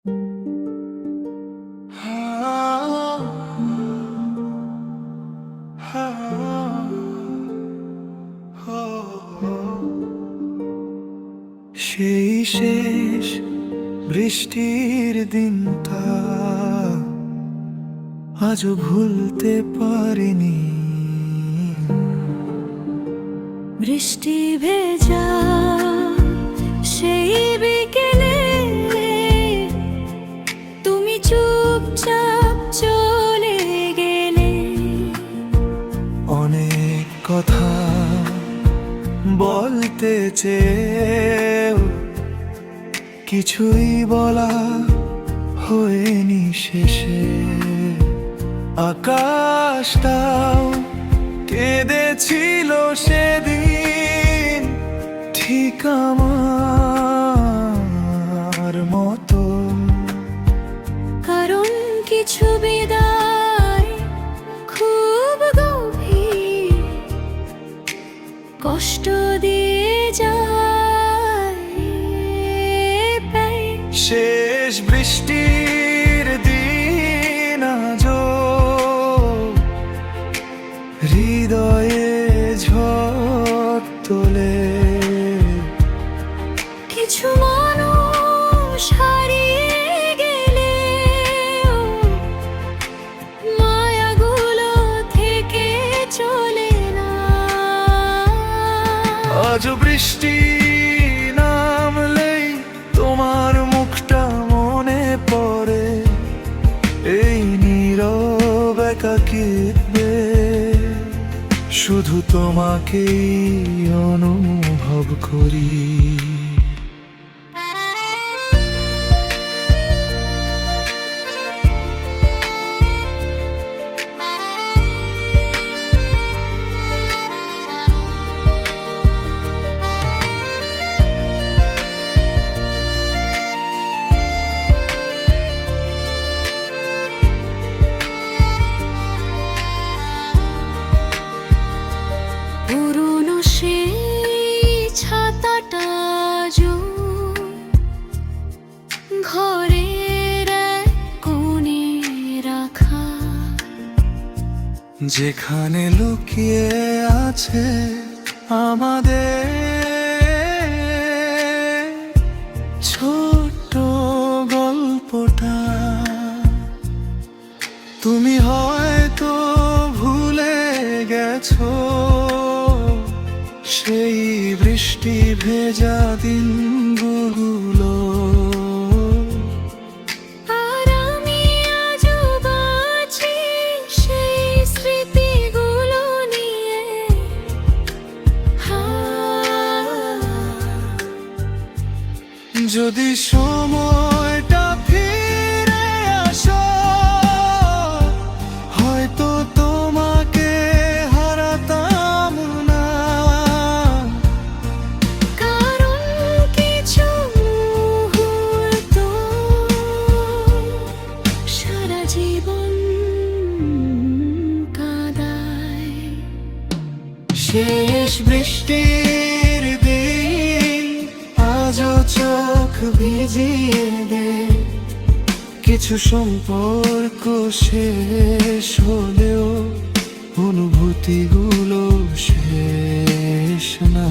সেই শেষ বৃষ্টির দিনটা আজও ভুলতে পারিনি। বৃষ্টি ভেজা সেই বিকেলে তুমি চুপচাপ চলে গেলে। অনেক কথা বলতে চেয়েও কিছুই বলা হয়নি শেষে। আকাশটাও কেঁদেছিল সেদিন ঠিক আমার মতো। কারণ কিছু বিদায় খুব গভীর, কষ্ট দিয়ে যায়। শেষ বৃষ্টির দিন আজও হৃদয়ে ঝড় তোলে। কিছু মানুষ হারিয়ে গেলে মায়াগুলো থেকে চলে না। আজ বৃষ্টি নামলেই তোমার মুখটা মনে পড়ে। এই নীরব একাকিত্বে শুধু তোমাকেই অনুভব করি। পুরনো সেই ছাতাটা আজও ঘরের এক কোণে রাখা। যেখানে লুকিয়ে আছে আমাদের ছোট্ট গল্পটা। তুমি হয়তো ভুলে গেছো সেই বৃষ্টি ভেজা দিনগুলো। আর আমি আজও বাঁচি সেই স্মৃতিগুলো নিয়ে। যদি সময়টা ফিরে আসো হয়তো তোমাকে হারাতাম না। কারণ কিছু মুহূর্ত সারা জীবন কাঁদায়। শেষ বৃষ্টির দিন আজও চোখ ভিজিয়ে দে। কিছু সম্পর্ক শেষ হলেও অনুভূতিগুলো শেষ না।